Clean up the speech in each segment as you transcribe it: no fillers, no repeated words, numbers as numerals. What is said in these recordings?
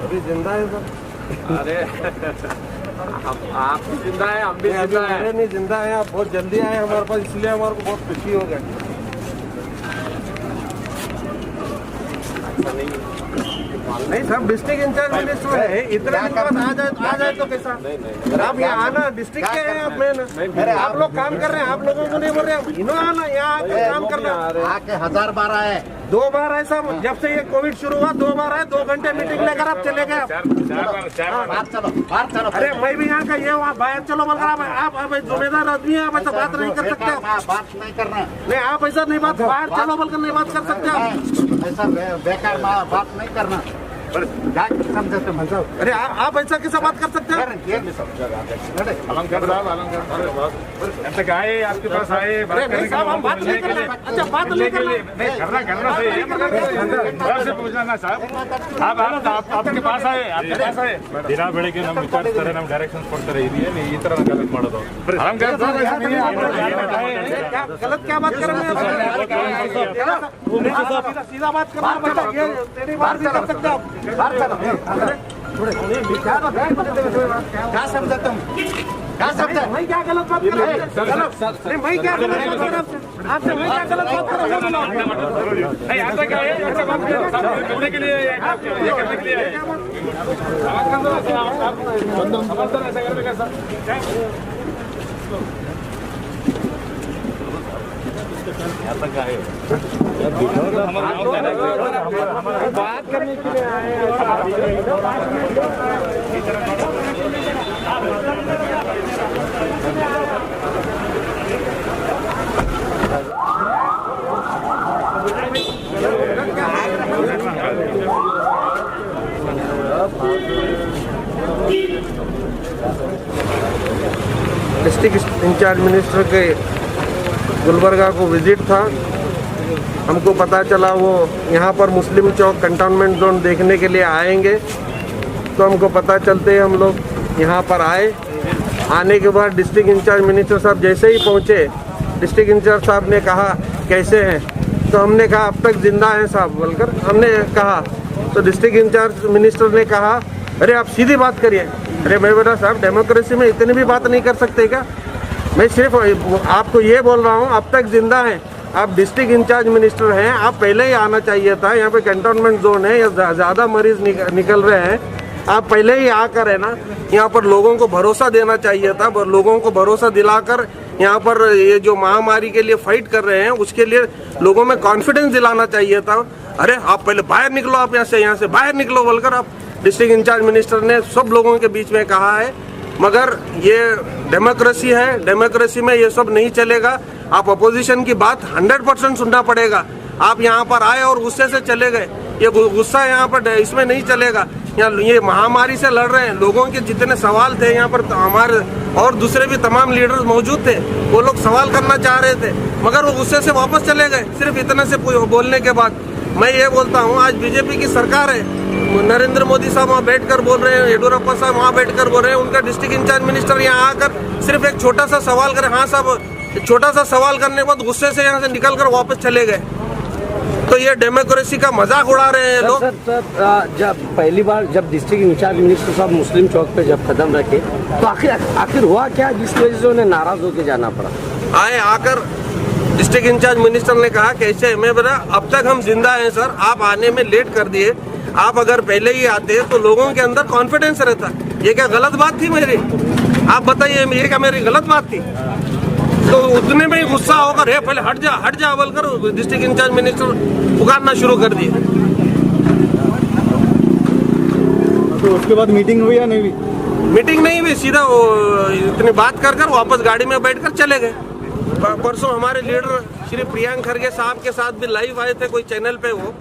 अभी जिंदा है सर। अरे आप भी जिंदा है, हम भी जिंदा है। अरे नहीं जिंदा है, आप बहुत जल्दी आए हमारे पास, इसलिए हमारे को बहुत खुशी हो गई। नहीं सब डिस्ट्रिक्ट इंचार्ज मिनिस्टर है, इतना दिन बाद आ जाए तो कैसा? आप यहाँ आना, डिस्ट्रिक्ट के हैं आप, मेन आप लोग काम कर रहे हैं, आप लोगों को नहीं बोल रहे, इन्होंने आना यहाँ काम करना। आके 1000 बार आए, 2 बार ऐसा, जब से ये कोविड शुरू हुआ 2 बार आए, 2 घंटे मीटिंग लेकर आप चले गए। बाहर चलो। अरे मैं भी यहाँ का ये वहाँ बाहर चलो बोलकर आप जिम्मेदार आदमी है, आप ऐसा बात नहीं कर सकते। बात नहीं करना, नहीं आप ऐसा नहीं बात, बाहर चलो बोलकर नहीं बात कर सकते आप। ऐसा बेकार बात नहीं करना। समझे तुम? अरे आप ऐसा कैसा बात कर सकते हैं? अलंकार साहब, अलंकार आए, आपके पास आए, साहब हम बात नहीं कर रहे। अच्छा बात नहीं कर रहे, करना सही है, मगर से पूछना ना साहब। आप आपके पास आए, ದಿನ ಬೆಳಿಗ್ಗೆ ನಮ್ಗೆ ವಿಚಾರಿಸ್ತಾರೆ, ನಮ್ಮ ಡೈರೆಕ್ಷನ್ಸ್ ಕೊಡ್ತಾರೆ, ಇದೇನು ಈ ತರ ಗಲತ್ ಮಾಡೋದು? अलंकार गलत क्या बात कर रहे हैं? सीधा बात करना, तेरी बात नहीं कर सकते आप। क्या समझा तुम? क्या समझा? मैं क्या गलत बात कर रहा हूँ? नहीं मैं क्या गलत बात कर रहा हूँ आपसे? मैं क्या गलत बात कर रहा हूँ? नहीं आता क्या है, ऐसा बात करने के लिए, ये करने के लिए समर्थन ऐसा करने का सर बात करने के लिए आए हैं। डिस्ट्रिक्ट इंचार्ज मिनिस्टर के गुलबर्गा को विजिट था। हमको पता चला वो यहाँ पर मुस्लिम चौक कंटोनमेंट जोन देखने के लिए आएंगे, तो हमको पता चलते हम लोग यहाँ पर आए। आने के बाद डिस्ट्रिक्ट इंचार्ज मिनिस्टर साहब जैसे ही पहुँचे, डिस्ट्रिक्ट इंचार्ज साहब ने कहा कैसे हैं, तो हमने कहा अब तक जिंदा हैं साहब बोलकर हमने कहा। तो डिस्ट्रिक्ट इंचार्ज मिनिस्टर ने कहा अरे आप सीधी बात करिए। अरे मैं बोला साहब डेमोक्रेसी में इतनी भी बात नहीं कर सकते क्या? मैं सिर्फ आपको ये बोल रहा हूँ अब तक जिंदा हैं, आप डिस्ट्रिक्ट इंचार्ज मिनिस्टर हैं, आप पहले ही आना चाहिए था। यहाँ पे कंटोनमेंट जोन है, या ज़्यादा मरीज निकल रहे हैं, आप पहले ही आकर है ना यहाँ पर लोगों को भरोसा देना चाहिए था। लोगों को भरोसा दिलाकर यहाँ पर ये जो महामारी के लिए फाइट कर रहे हैं उसके लिए लोगों में कॉन्फिडेंस दिलाना चाहिए था। अरे आप पहले बाहर निकलो, आप यहाँ से बाहर निकलो बोलकर आप डिस्ट्रिक्ट इंचार्ज मिनिस्टर ने सब लोगों के बीच में कहा है। मगर ये डेमोक्रेसी है, डेमोक्रेसी में ये सब नहीं चलेगा। आप अपोजिशन की बात 100% सुनना पड़ेगा। आप यहाँ पर आए और गुस्से से चले गए, ये गुस्सा यहाँ पर इसमें नहीं चलेगा। यहाँ ये महामारी से लड़ रहे हैं, लोगों के जितने सवाल थे यहाँ पर हमारे और दूसरे भी तमाम लीडर्स मौजूद थे, वो लोग सवाल करना चाह रहे थे मगर वो गुस्से से वापस चले गए सिर्फ इतने से बोलने के बाद। मैं ये बोलता हूँ आज बीजेपी की सरकार है, नरेंद्र मोदी साहब वहाँ बैठकर बोल रहे हैं, येडियुरप्पा साहब वहाँ बैठकर बोल रहे हैं, उनका डिस्ट्रिक्ट इंचार्ज मिनिस्टर यहाँ आकर सिर्फ एक छोटा सा सवाल करें, हाँ साहब छोटा सा सवाल करने के बाद गुस्से से यहाँ से निकल कर वापस चले गए। तो ये डेमोक्रेसी का मजाक उड़ा रहे हैं लोग। जब पहली बार जब डिस्ट्रिक्ट इंचार्ज मिनिस्टर साहब मुस्लिम चौक पे जब कदम रखे तो आखिर हुआ क्या जिस वजह से उन्हें नाराज होकर जाना पड़ा? आए आकर डिस्ट्रिक्ट इंचार्ज मिनिस्टर ने कहा कैसे, मैं बोला अब तक हम जिंदा हैं सर, आप आने में लेट कर दिए, आप अगर पहले ही आते तो लोगों के अंदर कॉन्फिडेंस रहता। ये क्या गलत बात थी मेरी? आप बताइए ये क्या मेरी गलत बात थी? तो उतने में ही गुस्सा होकर है पहले हट जा बोलकर डिस्ट्रिक्ट इंचार्ज मिनिस्टर पुकारना शुरू कर दिए। तो उसके बाद मीटिंग हुई या नहीं हुई? मीटिंग नहीं हुई, सीधा वो इतनी बात कर वापस गाड़ी में बैठकर चले गए। परसों हमारे लीडर श्री प्रियंक खरगे साहब के साथ भी लाइव आए थे कोई चैनल पे। वो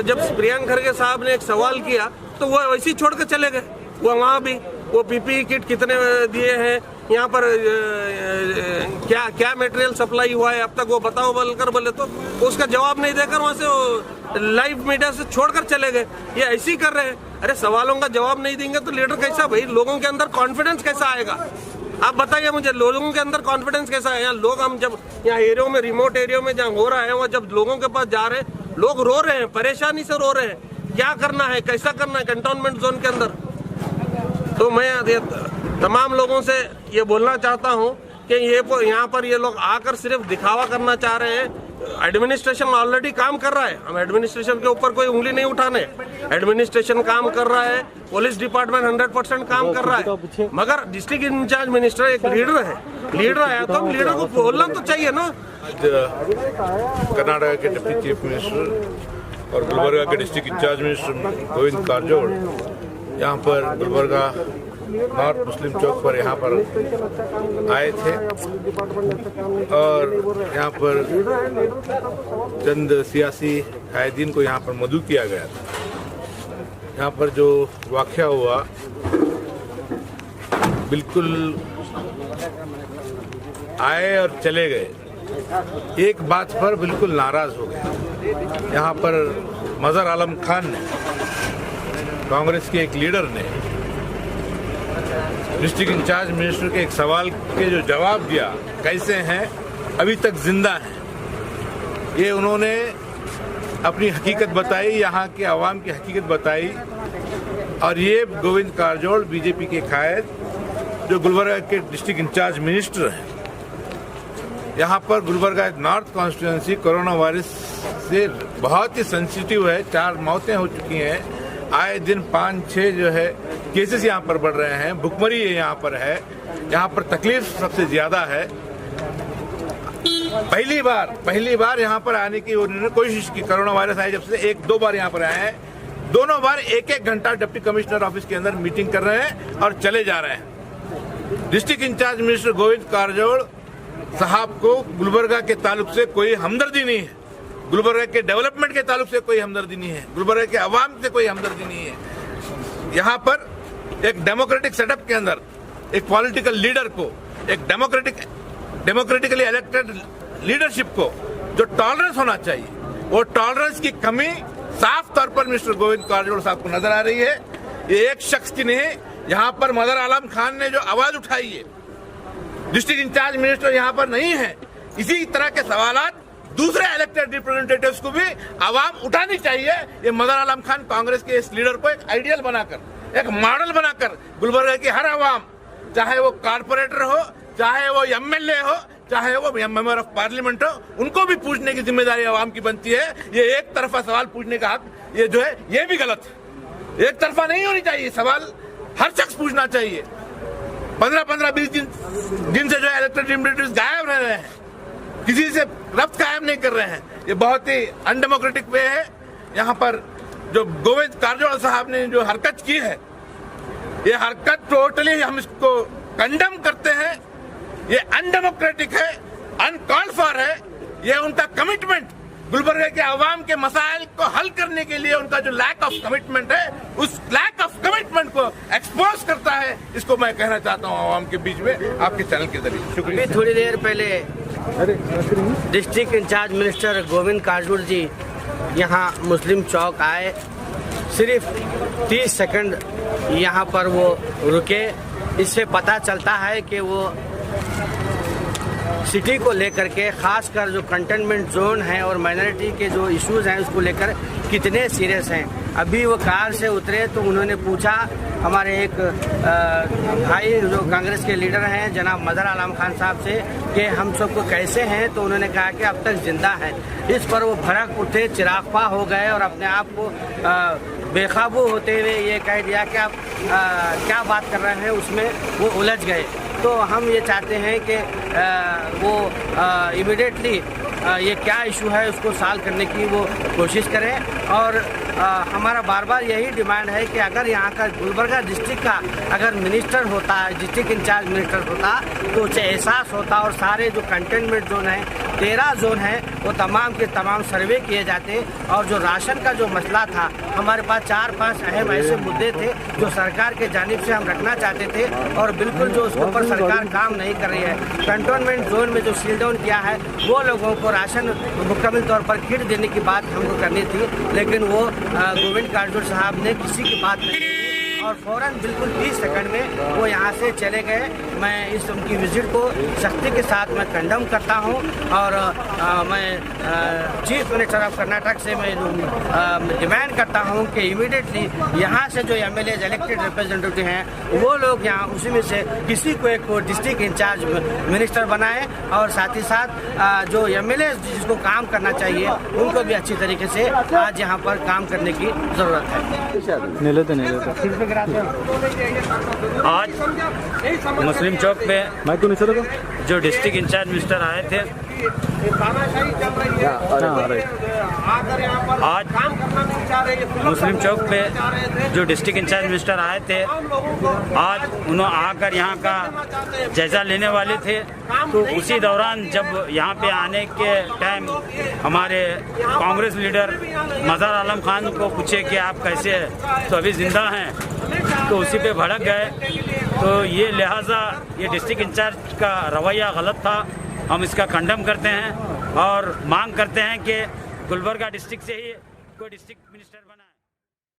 जब प्रियंक खरगे साहब ने एक सवाल किया तो वो वैसे ही छोड़ कर चले गए। वो वहाँ भी वो पीपीई किट कितने दिए हैं, यहाँ पर क्या मटेरियल सप्लाई हुआ है अब तक वो बताओ बोलकर बोले तो उसका जवाब नहीं देकर वहाँ से लाइव मीडिया से छोड़कर चले गए। ये ऐसे ही कर रहे हैं। अरे सवालों का जवाब नहीं देंगे तो लीडर कैसा भाई, लोगों के अंदर कॉन्फिडेंस कैसा आएगा? आप बताइए मुझे, लोगों के अंदर कॉन्फिडेंस कैसा है? यहाँ लोग, हम जब यहाँ एरियो में, रिमोट एरियो में जहाँ हो रहा है, वहाँ जब लोगों के पास जा रहे हैं, लोग रो रहे हैं, परेशानी से रो रहे हैं। क्या करना है, कैसा करना है कंटोनमेंट जोन के अंदर? तो मैं तमाम लोगों से ये बोलना चाहता हूँ कि यहाँ पर ये लोग आकर सिर्फ दिखावा करना चाह रहे हैं। एडमिनिस्ट्रेशन ऑलरेडी काम कर रहा है, हम एडमिनिस्ट्रेशन के ऊपर कोई उंगली नहीं उठाने। एडमिनिस्ट्रेशन काम कर रहा है, पुलिस डिपार्टमेंट 100% काम कर रहा है, मगर डिस्ट्रिक्ट इंचार्ज मिनिस्टर एक लीडर है, तो हम लीडर को बोलना तो चाहिए ना। कर्नाटक के डिप्टी चीफ मिनिस्टर और गुलबर्गा के डिस्ट्रिक्ट इंचार्ज मिनिस्टर गोविंद कारजोड़ यहाँ पर गुलबर्गा नॉर्थ मुस्लिम चौक पर यहाँ पर आए थे और यहाँ पर चंद सियासी कायदीन को यहाँ पर मदऊ किया गया था। यहाँ पर जो वाक़या हुआ, बिल्कुल आए और चले गए, एक बात पर बिल्कुल नाराज हो गए। यहाँ पर मजहर आलम खान ने, कांग्रेस के एक लीडर ने डिस्ट्रिक्ट इंचार्ज मिनिस्टर के एक सवाल के जो जवाब दिया, कैसे हैं, अभी तक जिंदा हैं, ये उन्होंने अपनी हकीकत बताई, यहाँ के आवाम की हकीकत बताई। और ये गोविंद कारजोड़ बीजेपी के कायद जो गुलबर्गा के डिस्ट्रिक्ट इंचार्ज मिनिस्टर हैं, यहाँ पर Gulbarga north constituency corona virus से बहुत ही सेंसिटिव है। 4 मौतें हो चुकी हैं, आए दिन 5-6 जो है केसेस यहाँ पर बढ़ रहे हैं, भुखमरी यहाँ पर है, यहाँ पर तकलीफ सबसे ज्यादा है। पहली बार यहाँ पर आने की उन्होंने कोशिश की, कोरोना वायरस आए जब से 1-2 बार यहाँ पर आए हैं, दोनों बार 1-1 घंटा डिप्टी कमिश्नर ऑफिस के अंदर मीटिंग कर रहे हैं और चले जा रहे हैं। डिस्ट्रिक्ट इंचार्ज मिनिस्टर गोविंद कारजोड़ साहब को गुलबर्गा के ताल्लुक से कोई हमदर्दी नहीं है, गुलबर्गा के डेवलपमेंट के ताल्लुक से कोई हमदर्दी नहीं है, गुलबर्गा के अवाम से कोई हमदर्दी नहीं है। यहाँ पर एक डेमोक्रेटिक सेटअप के अंदर एक पॉलिटिकल लीडर को, एक डेमोक्रेटिकली इलेक्टेड लीडरशिप को जो टॉलरेंस होना चाहिए, वो टॉलरेंस की कमी साफ तौर पर मिस्टर गोविंद कारजोड़ साहब को नजर आ रही है। ये एक शख्स की नहीं, यहाँ पर मजहर आलम खान ने जो आवाज उठाई है, डिस्ट्रिक्ट इंचार्ज मिनिस्टर यहाँ पर नहीं है, इसी तरह के सवालात दूसरे इलेक्टेड रिप्रेजेंटेटिव्स को भी आवाम उठानी चाहिए। ये मजहर आलम खान कांग्रेस के इस लीडर को एक आइडियल बनाकर, एक मॉडल बनाकर गुलबर्गा की हर आवाम, चाहे वो कारपोरेटर हो, चाहे वो एमएलए हो, चाहे वो मेंबर ऑफ पार्लियामेंट हो, उनको भी पूछने की जिम्मेदारी आवाम की बनती है। ये एक तरफा सवाल पूछने का हक ये जो है ये भी गलत है, एक तरफा नहीं होनी चाहिए। सवाल हर शख्स पूछना चाहिए। 15-20 दिन से जो इलेक्टेड रिप्रेजेंटेटिव्स गायब रह रहे हैं, किसी से रब्त कायम नहीं कर रहे हैं, ये बहुत ही अनडेमोक्रेटिक वे है। यहाँ पर जो गोविंद कारजोड़ साहब ने जो हरकत की है, ये हरकत टोटली हम इसको कंडेम करते हैं। ये अनडेमोक्रेटिक है, अनकॉल्ड फॉर है। ये उनका कमिटमेंट गुलबर्गा के आवाम के मसाइल को हल करने के लिए उनका जो लैक ऑफ कमिटमेंट है, उस लैक ऑफ कमिटमेंट को एक्सपोज करता है। इसको मैं कहना चाहता हूँ आवाम के बीच में, आपके चैनल के जरिए। शुक्रिया। थोड़ी देर पहले डिस्ट्रिक्ट इंचार्ज मिनिस्टर गोविंद कारजोड़ जी यहाँ मुस्लिम चौक आए, सिर्फ 30 सेकंड यहाँ पर वो रुके। इससे पता चलता है कि वो सिटी को लेकर के, खासकर जो कंटेनमेंट जोन है और माइनॉरिटी के जो इश्यूज हैं उसको लेकर कितने सीरियस हैं। अभी वो कार से उतरे तो उन्होंने पूछा हमारे एक भाई जो कांग्रेस के लीडर हैं जनाब मजहर आलम खान साहब से कि हम सबको कैसे हैं, तो उन्होंने कहा कि अब तक जिंदा हैं। इस पर वो भड़क उठे, चिरागपा हो गए और अपने आप को बेकाबू होते हुए ये कह दिया कि आप क्या बात कर रहे हैं, उसमें वो उलझ गए। तो हम ये चाहते हैं कि वो इमीडिएटली ये क्या इशू है उसको सॉल्व करने की वो कोशिश करें। और हमारा बार बार यही डिमांड है कि अगर यहाँ का गुलबर्गा डिस्ट्रिक्ट का अगर मिनिस्टर होता, डिस्ट्रिक्ट इंचार्ज मिनिस्टर होता, तो उसे एहसास होता और सारे जो कंटेनमेंट जोन है, 13 जोन है, वो तमाम के तमाम सर्वे किए जाते। और जो राशन का जो मसला था, हमारे पास 4-5 अहम ऐसे मुद्दे थे जो सरकार के जानिब से हम रखना चाहते थे और बिल्कुल जो उसके ऊपर सरकार काम नहीं कर रही है। कंटोनमेंट जोन में जो सील डाउन किया है, वो लोगों को राशन मुकम्मल तौर पर किट देने की बात हमको करनी थी, लेकिन वो गोविंद कारजोड़ साहब ने किसी की बात नहीं की और फ़ौरन बिल्कुल 20 सेकंड में वो यहाँ से चले गए। मैं इस उनकी विजिट को सख्ती के साथ मैं कंडम करता हूँ और मैं चीफ मिनिस्टर ऑफ कर्नाटक से मैं डिमांड करता हूँ कि इमीडिएटली यहाँ से जो एमएलए इलेक्टेड रिप्रेजेंटेटिव हैं वो लोग यहाँ उसी में से किसी को एक को डिस्ट्रिक्ट इंचार्ज मिनिस्टर बनाए और साथ ही साथ जो एमएलए जिसको काम करना चाहिए उनको भी अच्छी तरीके से आज यहाँ पर काम करने की ज़रूरत है। नहीं लेते आज मुस्लिम चौक पे माइक को नीचे रखो। जो डिस्ट्रिक्ट इंचार्ज मिनिस्टर आए थे, आज मुस्लिम चौक पे जो डिस्ट्रिक्ट इंचार्ज मिनिस्टर आए थे, आज उन्होंने आकर यहाँ का जायजा लेने वाले थे। तो उसी दौरान जब यहाँ पे आने के टाइम हमारे कांग्रेस लीडर मज़हर आलम खान को पूछे कि आप कैसे हैं, तो अभी ज़िंदा हैं, तो उसी पे भड़क गए। तो ये लिहाजा ये डिस्ट्रिक्ट इंचार्ज का रवैया गलत था। हम इसका कंडम करते हैं और मांग करते हैं कि गुलबर्गा डिस्ट्रिक्ट से ही कोई डिस्ट्रिक्ट मिनिस्टर बना।